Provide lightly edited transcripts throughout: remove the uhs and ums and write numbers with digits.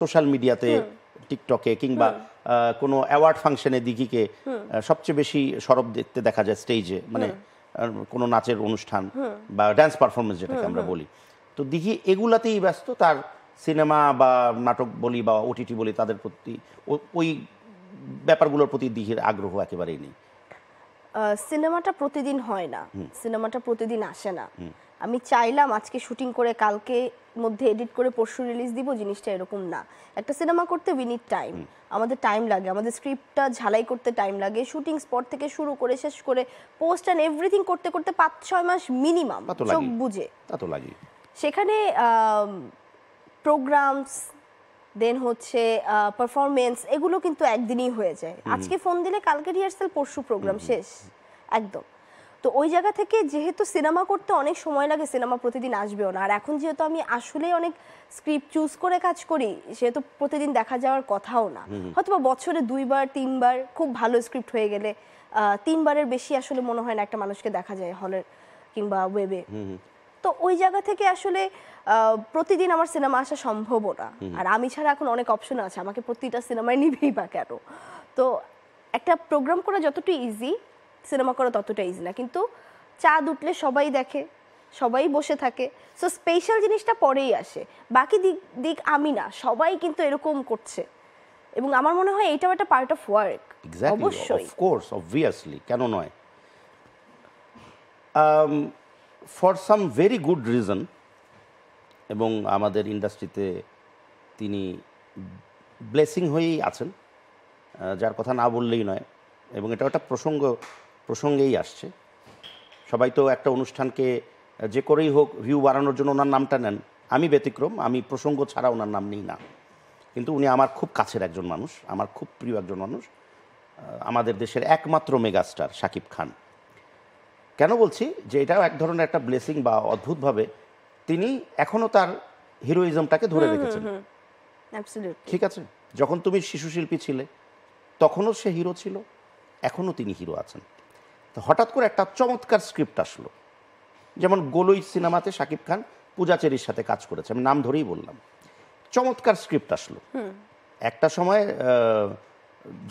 Social মিডিয়াতে টিকটকে কিংবা কোনো অ্যাওয়ার্ড ফাংশনে দিঘিকে সবচেয়ে বেশি সরব দেখতে দেখা যায় স্টেজে, মানে কোনো নাচের অনুষ্ঠান বা ড্যান্স পারফরমেন্স যেটাকে আমরা বলি। তো দিঘি এগুলাতেই ব্যস্ত, তার সিনেমা বা নাটক বলি বা ওটিটি বলি তাদের প্রতি ওই ব্যাপারগুলোর প্রতি দিঘির আগ্রহ একেবারেই নেই। সিনেমাটা প্রতিদিন হয় না, সিনেমাটা প্রতিদিন আসে না। আমি চাইলাম আজকে শুটিং করে কালকে মধ্যে এডিট করে পরশু রিলিজ দিব, জিনিসটা এরকম না। একটা সিনেমা করতে উই নিড টাইম, আমাদের টাইম লাগে, আমাদের স্ক্রিপ্টটা ঝালাই করতে টাইম লাগে, শুটিং স্পট থেকে শুরু করে শেষ করে পোস্ট অ্যান্ড এভরিথিং করতে করতে 5-6 মাস মিনিমাম চোখ বুঝে। তা তো লাগে। সেখানে প্রোগ্রামস দেন হচ্ছে পারফরমেন্স, এগুলো কিন্তু একদিনই হয়ে যায়। আজকে ফোন দিলে কালকে রিহার্সাল, পরশু প্রোগ্রাম শেষ একদম। তো ওই জায়গা থেকে যেহেতু সিনেমা করতে অনেক সময় লাগে, সিনেমা প্রতিদিন আসবেও না। আর এখন যেহেতু আমি আসলেই অনেক স্ক্রিপ্ট চুজ করে কাজ করি, সেহেতু প্রতিদিন দেখা যাওয়ার কথাও না। হয়তো বা বছরে 2বার 3বার খুব ভালো স্ক্রিপ্ট হয়ে গেলে 3বারের বেশি আসলে মনে হয় না একটা মানুষকে দেখা যায় হলের কিংবা ওয়েবে। তো ওই জায়গা থেকে আসলে প্রতিদিন আমার সিনেমা আসা সম্ভবও না। আর আমি ছাড়া এখন অনেক অপশন আছে, আমাকে প্রতিটা সিনেমায় নিবেই বা কেন। তো একটা প্রোগ্রাম করা যতটা ইজি, সিনেমা করা ততটা ইজি না। কিন্তু চাঁদ উঠলে সবাই দেখে, সবাই বসে থাকে, সো স্পেশাল জিনিসটা পরেই আসে। বাকি দিক আমি না, সবাই কিন্তু এরকম করছে এবং আমার মনে হয় এইটাও একটা পার্ট অফ ওয়ার্ক। অবশ্যই, অফ কোর্স, অবভিয়াসলি, কেন নয়। For some very good reason, এবং আমাদের ইন্ডাস্ট্রিতে তিনি ব্লেসিং হয়েই আছেন, যার কথা না বললেই নয়। এবং এটা একটা প্রসঙ্গেই আসছে। সবাই তো একটা অনুষ্ঠানকে যে করেই হোক ভিউ বাড়ানোর জন্য ওনার নামটা নেন, আমি ব্যতিক্রম, আমি প্রসঙ্গ ছাড়া ওনার নাম নিই না। কিন্তু উনি আমার খুব কাছের একজন মানুষ, আমার খুব প্রিয় একজন মানুষ, আমাদের দেশের একমাত্র মেগাস্টার শাকিব খান। কেন বলছি যে এটাও এক ধরনের একটা ব্লেসিং, বা অদ্ভুতভাবে তিনি এখনও তার হিরোইজমটাকে ধরে রেখেছেন। ঠিক আছে, যখন তুমি শিশু শিল্পী ছিলে তখনও সে হিরো ছিল, এখনও তিনি হিরো আছেন। তো হঠাৎ করে একটা চমৎকার স্ক্রিপ্ট আসলো, যেমন গোলই সিনেমাতে শাকিব খান পূজা চেরির সাথে কাজ করেছে, আমি নাম ধরেই বললাম। চমৎকার স্ক্রিপ্ট আসলো একটা সময়,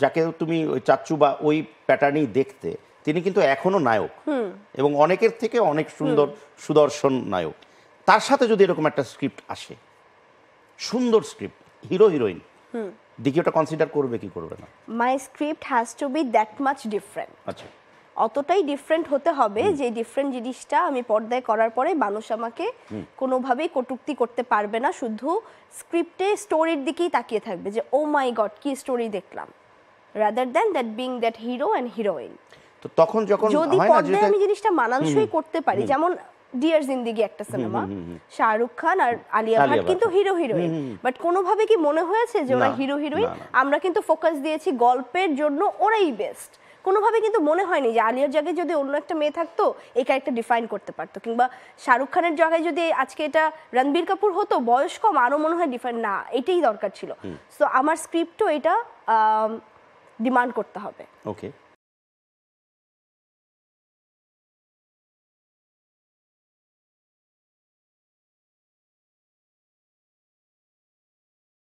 যাকে তুমি ওই চাচ্চু বা ওই প্যাটার্নেই দেখতে, তিনি কিন্তু এখনো নায়ক এবং অনেকের থেকে অনেক সুন্দর সুদর্শন নায়ক। তার সাথে যদি এরকম একটা স্ক্রিপ্ট আসে, সুন্দর স্ক্রিপ্ট, হিরো হিরোইন, দেখি ওটা কনসিডার করবে কি করবে না? My script has to be that much different. আচ্ছা, অতটাই ডিফারেন্ট হতে হবে যে ডিফারেন্ট জিনিসটা আমি পর্দায় করার পরে মানুষ আমাকে কোনোভাবেই কটূক্তি করতে পারবে না, শুধু স্ক্রিপ্টে স্টোরির দিকেই তাকিয়ে থাকবে যে ও মাই গড কি স্টোরি দেখলাম, rather than that being that hero and heroine. তো তখন যখন যদি পর্দায় আমি জিনিসটা মানানসই করতে পারি, যেমন ডিয়ার জিন্দেগি একটা সিনেমা, শাহরুখ খান আর আলিয়া ভাট কিন্তু হিরো হিরোইন, বাট কোনোভাবে কি মনে হয়েছে যে ওরা হিরো হিরোইন? আমরা কিন্তু ফোকাস দিয়েছি গল্পের জন্য ওরাই বেস্ট, কোনোভাবে কিন্তু মনে হয়নি যে আলিয়ার জায়গায় যদি অন্য একটা মেয়ে থাকতো এই ক্যারেক্টার ডিফাইন করতে পারতো, কিংবা শাহরুখ খানের জায়গায় যদি আজকে এটা রণবীর কাপুর হতো, বয়স কম, আরও মনে হয় ডিফাইন না, এটাই দরকার ছিল। সো আমার স্ক্রিপ্টও এটা ডিমান্ড করতে হবে। ওকে।